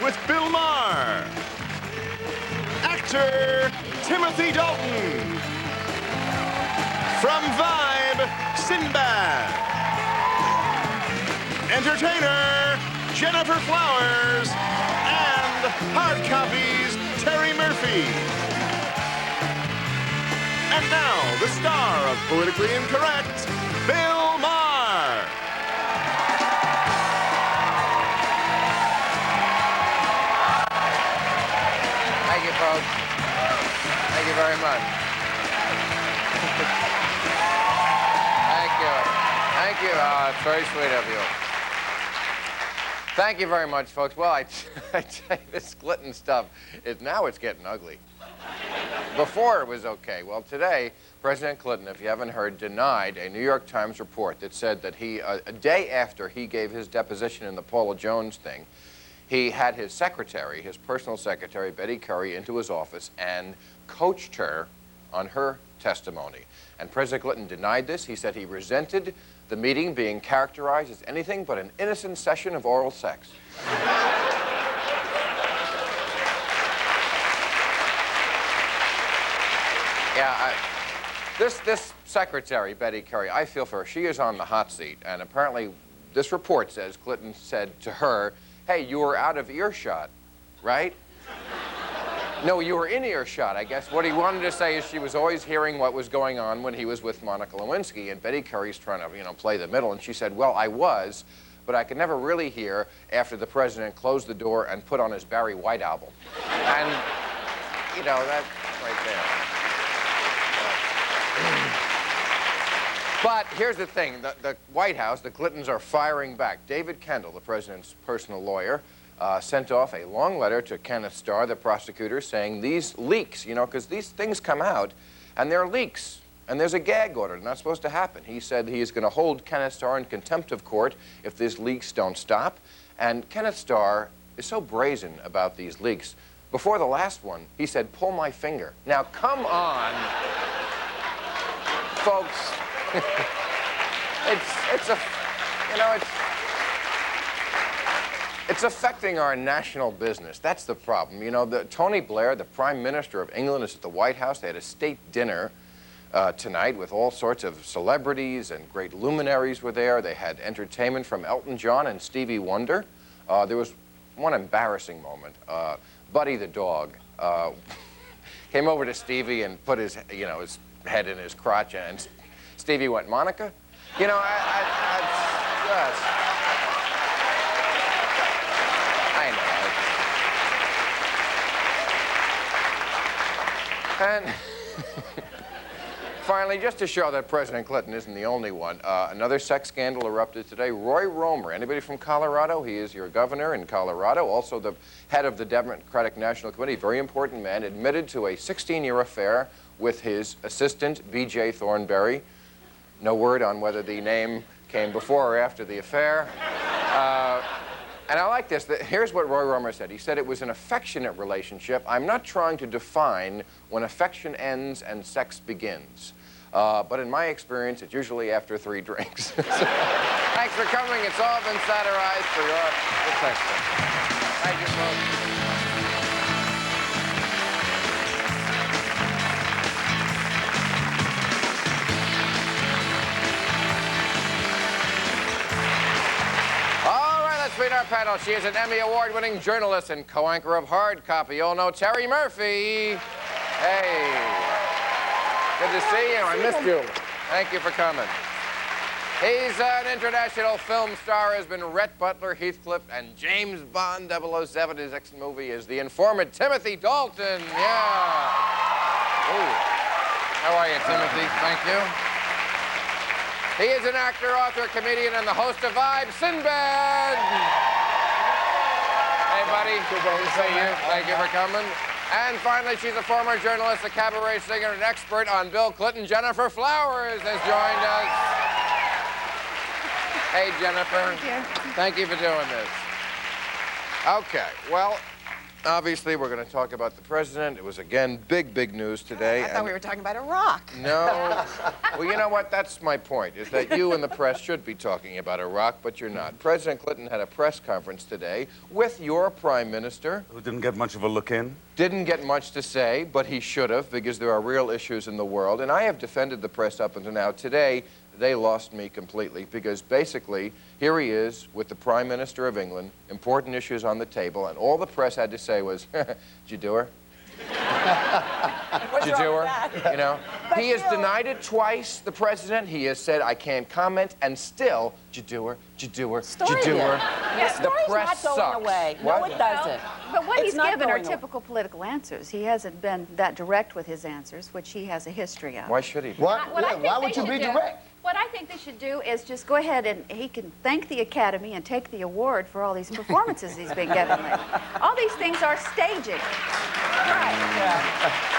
with Bill Maher. Actor Timothy Dalton. From Vibe, Sinbad. Entertainer Jennifer Flowers. And hard copies Terry Murphy. And now, the star of Politically Incorrect, Bill Maher. Thank you, folks. Thank you very much. Thank you. Thank you. Oh, it's very sweet of you. Thank you very much, folks. Well, I tell you, this Clinton stuff, now it's getting ugly. Before it was okay. Well, today, President Clinton, if you haven't heard, denied a New York Times report that said that he, a day after he gave his deposition in the Paula Jones thing, he had his secretary, his personal secretary, Betty Currie, into his office and coached her on her testimony. And President Clinton denied this. He said he resented the meeting being characterized as anything but an innocent session of oral sex. Yeah, this secretary, Betty Currie, I feel for her. She is on the hot seat, and apparently this report says Clinton said to her, hey, you were out of earshot, right? No, you were in earshot, I guess. What he wanted to say is she was always hearing what was going on when he was with Monica Lewinsky, and Betty Currie's trying to, play the middle, and she said, well, I was, but I could never really hear after the president closed the door and put on his Barry White album. And, that right there. But here's the thing. The White House, the Clintons are firing back. David Kendall, the president's personal lawyer, sent off a long letter to Kenneth Starr, the prosecutor, saying these leaks, because these things come out, and they're leaks, and there's a gag order. They're not supposed to happen. He said he is going to hold Kenneth Starr in contempt of court if these leaks don't stop. And Kenneth Starr is so brazen about these leaks. Before the last one, he said, pull my finger. Now, come on, folks. It's affecting our national business. That's the problem. Tony Blair, the Prime Minister of England, is at the White House. They had a state dinner tonight with all sorts of celebrities, and great luminaries were there. They had entertainment from Elton John and Stevie Wonder. There was one embarrassing moment. Buddy the dog came over to Stevie and put his head in his crotch, and Stevie went, Monica? Yes. I know. And finally, just to show that President Clinton isn't the only one, another sex scandal erupted today. Roy Romer, anybody from Colorado? He is your governor in Colorado, also the head of the Democratic National Committee, very important man, admitted to a 16-year affair with his assistant, B.J. Thornberry. No word on whether the name came before or after the affair. And I like this. Here's what Roy Romer said. He said it was an affectionate relationship. I'm not trying to define when affection ends and sex begins. But in my experience, it's usually after 3 drinks. Thanks for coming. It's all been satirized for your protection. Thank you, folks. Meet our panel. She is an Emmy Award-winning journalist and co-anchor of Hard Copy. You all know Terry Murphy. Hey. Good to see you. I missed you. Thank you for coming. He's an international film star, has been Rhett Butler, Heathcliff, and James Bond 007. His next movie is The Informant, Timothy Dalton. Yeah. Ooh. How are you, Timothy? Thank you. He is an actor, author, comedian, and the host of Vibe, Sinbad. Hey, buddy. Good to see you. Thank you for coming. And finally, she's a former journalist, a cabaret singer, and an expert on Bill Clinton. Jennifer Flowers has joined us. Hey, Jennifer. Thank you. Thank you for doing this. Okay, well, Obviously, we're going to talk about the president. It was, again, big news today. I thought we were talking about Iraq. No. Well, you know what? That's my point, is that you and the press should be talking about Iraq, but you're not. President Clinton had a press conference today with your prime minister. Who didn't get much of a look in? Didn't get much to say, but he should have, because there are real issues in the world. And I have defended the press up until now. Today, they lost me completely, because basically, here he is with the Prime Minister of England, important issues on the table, and all the press had to say was, did you do her? What's Did you do wrong with her? that? You know? He has denied it twice, the president. He has said, I can't comment, and still, did you do her? Did you do her? Did you do her? Yeah, The story's press not going sucks. away. What? No, it doesn't. But what It's he's not given are going away. typical political answers. He hasn't been that direct with his answers, which he has a history of. Why should he? What? What I Yeah, think why they would you should be do- direct? What I think they should do is just go ahead and he can thank the Academy and take the award for all these performances he's been given lately. All these things are staging. Right.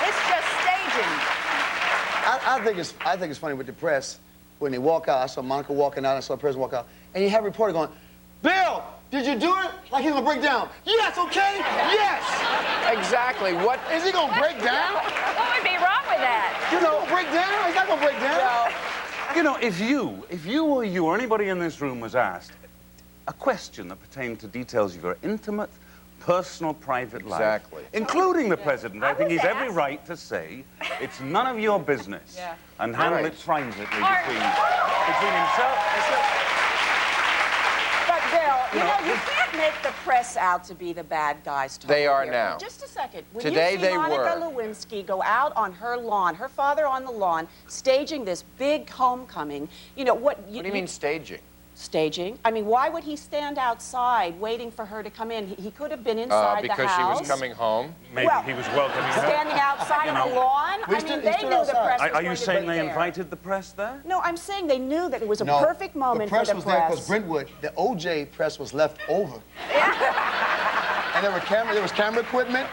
It's just staging. I think it's funny with the press when they walk out. I saw Monica walking out. I saw the president walk out, and you have a reporter going, "Bill, did you do it?" Like he's gonna break down. Yes, okay, yes. Exactly. What? Is he gonna break down? What would be wrong with that? You know, break down? He's not gonna break down. You know, if you or anybody in this room was asked a question that pertained to details of your intimate, personal, private life, Exactly. including the president, I think was he's every asked. right to say it's none of your business and handle Right. it privately between himself. But, Bill, you know, you can't make the press out to be the bad guys. They are here. now. Just a second. When Today you see they Monica were. Lewinsky go out on her lawn, her father on the lawn, staging this big homecoming, you know, what What do you mean staging? Staging? I mean, why would he stand outside waiting for her to come in? He could have been inside the Because house. she was coming home. Maybe Well, he was welcoming her. Standing outside on the lawn? We I stood- mean, he they stood knew the outside. press was Are you going to saying be they there. invited the press there? No, I'm saying they knew that it was a No, perfect moment the press for the was there because press. Brentwood, the OJ press was left over. And there was camera equipment.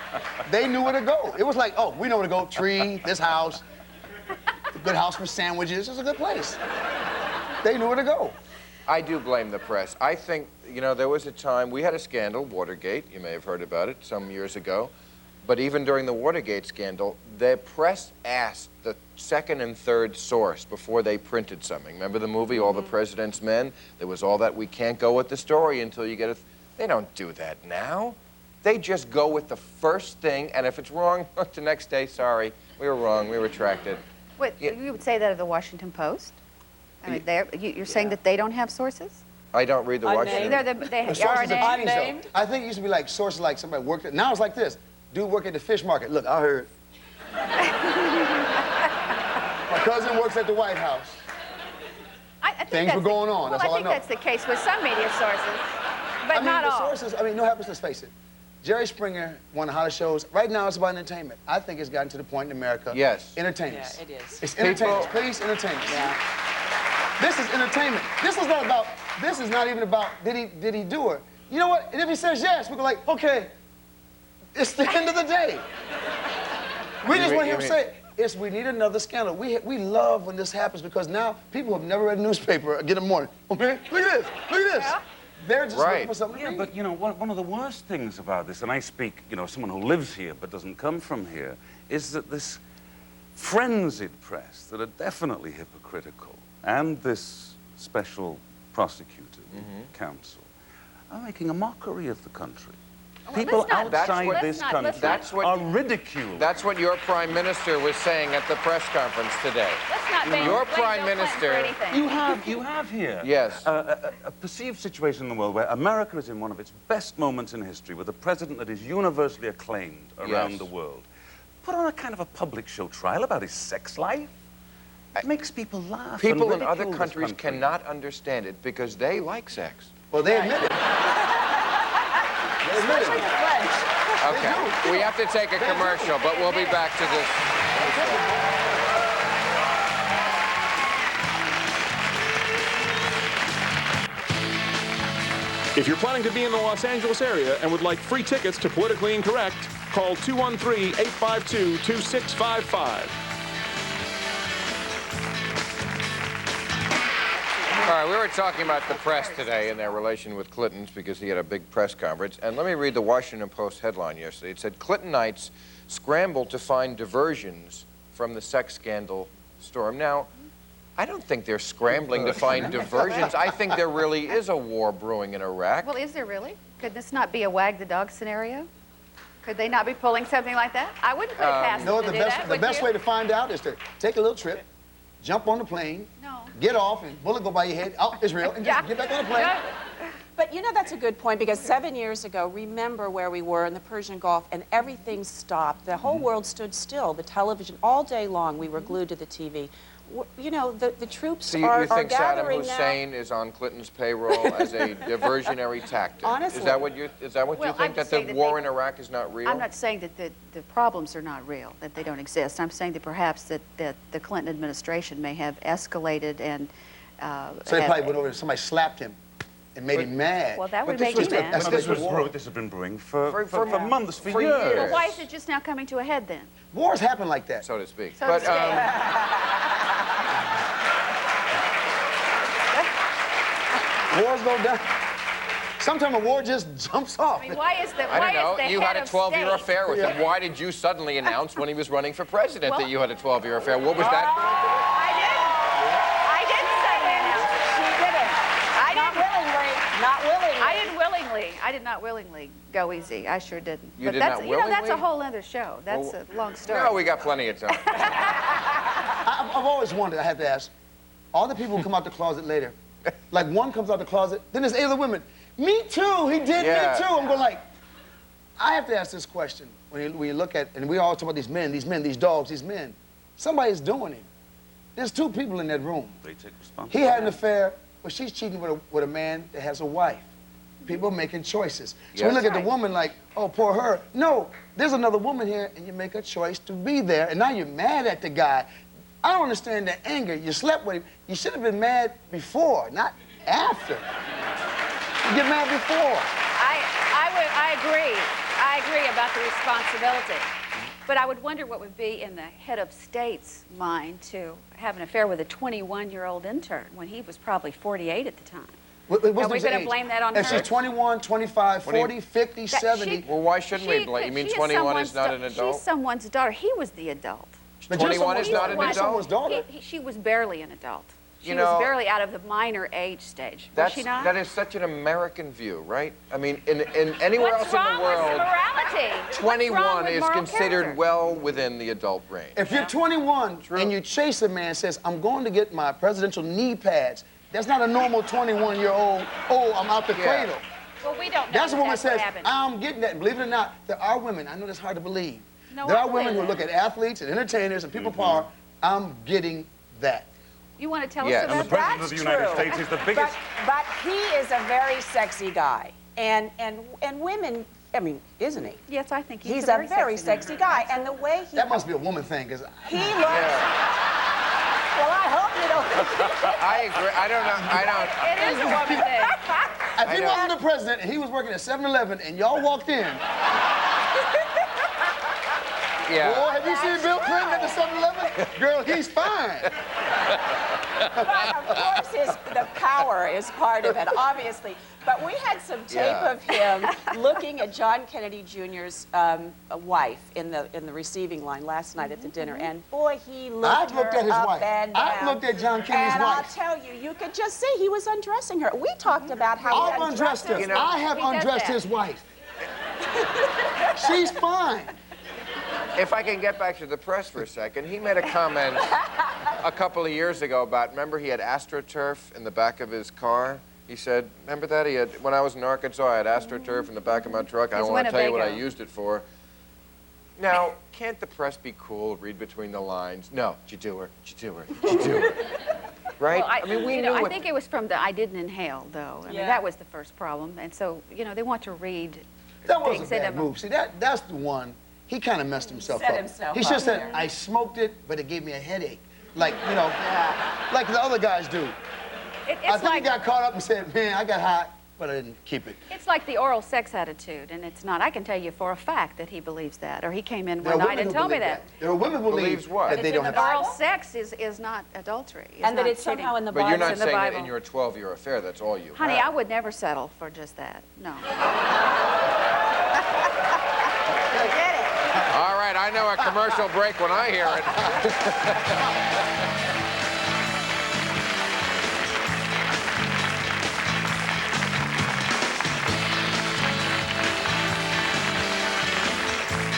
They knew where to go. It was like, oh, we know where to go. Tree, this house, a good house for sandwiches. It's a good place. They knew where to go. I do blame the press. I think, you know, there was a time, we had a scandal, Watergate, you may have heard about it some years ago, but even during the Watergate scandal, the press asked the second and third source before they printed something. Remember the movie, All the President's Men? There was all that, we can't go with the story until you get a... They don't do that now. They just go with the first thing, and if it's wrong, the next day, sorry, we were wrong, we retracted. Wait, Yeah. you would say that of the Washington Post? I mean, you're saying that they don't have sources? I don't read the Unnamed. Washington... They The are sources of named. things, though. Unnamed? I think it used to be like sources like somebody worked at, now it's like this. Dude work at the fish market. Look, I heard. My cousin works at the White House. I think Things that's were going on, Well, that's all I I think know. that's the case with some media sources, but I mean, not the all. sources, I mean, no happens, let's face it. Jerry Springer, one of the hottest shows. Right now, it's about entertainment. I think it's gotten to the point in America. Yes. Entertainers. Yeah, it is. It's entertainers. Please, entertainers. Yeah. This is entertainment. This is not about, this is not even about, did he do it? You know what? And if he says yes, we go like, okay, it's the end of the day. We just want to hear him say, we need another scandal. We love when this happens because now people have never read a newspaper get in the morning. Okay, look at this, look at this. Yeah. They're just Right. looking for something to Yeah, read. but you know, one of the worst things about this, and I speak, you know, someone who lives here but doesn't come from here, is that this frenzied press that are definitely hypocritical, and this special prosecutor counsel, are making a mockery of the country. People let's not- that's outside what- this let's country not- That's what- are ridiculed. That's what your prime minister was saying at the press conference today. Let's not blame Your blame prime Bill Clinton for minister- anything. You have here Yes. a perceived situation in the world where America is in one of its best moments in history with a president that is universally acclaimed around Yes. the world. Put on a kind of a public show trial about his sex life. It makes people laugh. People and in other ridicule this countries country. cannot understand it because they like sex. Well, they admit it. They admit Especially it. the French. Okay, we have to take a commercial, but we'll be back to this. If you're planning to be in the Los Angeles area and would like free tickets to Politically Incorrect, call 213-852-2655. All right, we were talking about the press today and their relation with Clinton's because he had a big press conference. And let me read the Washington Post headline yesterday. It said, Clintonites scramble to find diversions from the sex scandal storm. Now, I don't think they're scrambling to find diversions. I think there really is a war brewing in Iraq. Well, is there really? Could this not be a wag the dog scenario? Could they not be pulling something like that? I wouldn't put it past them to do that, the would best you? way to find out is to take a little trip, jump on the plane, No. get off, and bullet go by your head. Oh, it's real, and just get back on the plane. Yeah. But you know, that's a good point, because 7 years ago, remember where we were in the Persian Gulf, and everything stopped. The whole world stood still. The television, all day long, we were glued to the TV. You know, the troops So you are think Saddam gathering Hussein is on Clinton's payroll as a diversionary tactic? Honestly. Is that what you Well, think, I'm that saying the that war they- in Iraq is not real? I'm not saying that the problems are not real, that they don't exist. I'm saying that perhaps that the Clinton administration may have escalated and So they probably went over and somebody slapped him and made him mad. Well, that would this make was you the- mad. that's But how this they was do war. this has been brewing for For months, for for years. years. Well, why is it just now coming to a head then? Wars happen like that. So to speak. So to speak. Wars go down. Sometimes a war just jumps off. I mean, why is the I don't why know. is the You head had a of 12-year state- affair with him. Why did you suddenly announce when he was running for president Well- that you had a 12-year affair? What was that? I didn't suddenly announce it. She didn't. I Not didn't. willingly. Not willingly. I did not willingly go easy. I sure didn't. You But did that's, not You know, that's a willingly? whole other show. That's Well, a long story. No, we got plenty of time. I've always wondered, I have to ask, all the people who come out the closet later, like one comes out the closet, then there's 8 other women. Me too, he did Yeah. me too. I'm going like, I have to ask this question. When you look at, and we all talk about these men, these dogs, these men. Somebody's doing it. There's 2 people in that room. They take He responsibility. had an affair, but she's cheating with a man that has a wife. People making choices. So we Yes. look at the Right. woman like, oh, poor her. No, there's another woman here, and you make a choice to be there, and now you're mad at the guy. I don't understand the anger. You slept with him. You should have been mad before, not after. You get mad before. I agree. I agree about the responsibility. But I would wonder what would be in the head of state's mind to have an affair with a 21-year-old intern when he was probably 48 at the time. What's Are we his gonna age? blame that on If her? she's 21, 25, 40, 50, That 70. Well, why shouldn't we blame? You mean 21 is not an adult? She's someone's daughter. He was the adult. But you're 21 is someone's not an daughter. You're adult? someone's daughter. She was barely an adult. She You was know, barely out of the minor age stage. Was she not? That is such an American view, right? I mean, in anywhere What's else in wrong the world, with morality? What's wrong 21 with is moral considered character? well within the adult range. If you're 21 True. and you chase a man says, I'm going to get my presidential knee pads, that's not a normal 21-year-old, oh, I'm out the Yeah. cradle. Well, we don't know That's a woman what says, happened. I'm getting that. And believe it or not, there are women, I know that's hard to believe. No, there I are women who believe look that. at athletes and entertainers and people power, I'm getting that. You want to tell Yes. us And about the that? President of the United true. States is the biggest. But he is a very sexy guy. And women, I mean, isn't he? Yes, I think He's a very sexy guy. And the way he... That must be a woman thing, because He looks... Well, I hope you don't... I agree. I don't know. It is a woman thing. if he know. wasn't the president and he was working at 7-Eleven and y'all walked in, Yeah. boy, have you seen Bill Clinton at the 7-Eleven? Girl, he's fine. But of course, the power is part of it, obviously. But we had some tape Yeah. of him looking at John Kennedy Jr.'s wife in the receiving line last night at the dinner, and boy, he looked I've looked at his her up wife. and I've down. looked at John Kennedy's and wife. I'll tell you, you could just see he was undressing her. We talked about how he I've undressed her. his know, I have he does undressed that. his wife. She's fine. If I can get back to the press for a second, he made a comment a couple of years ago about, remember he had AstroTurf in the back of his car? He said, remember that? He had, when I was in Arkansas, I had AstroTurf in the back of my truck. I It's don't want to tell you what I Winnebago. used it for. Now, can't the press be cool, read between the lines? No, did you do her? Did you do her? Did you do her? Right? Well, I mean, we you knew know, I what... think it was from the I didn't inhale, though. I mean, Yeah. that was the first problem. And so, you know, they want to read That was a things in bad them. move. See, that's the one. He kind of messed himself Set up. himself He should up have said, there. I smoked it, but it gave me a headache. Like, you know, like the other guys do. I It's think he like, got caught up and said, man, I got hot. but I didn't keep it. It's like the oral sex attitude, and it's not. I can tell you for a fact that he believes that, or he came in There are one night women and who told me believe that. There are women who Believes believe what? that they It's don't in have the Oral Bible? sex is not adultery. And that not it's somehow cheating. in the But Bible. you're not in the saying that Bible. in your 12-year affair, that's all you Honey, have. I would never settle for just that. No. All right, I know a commercial break when I hear it.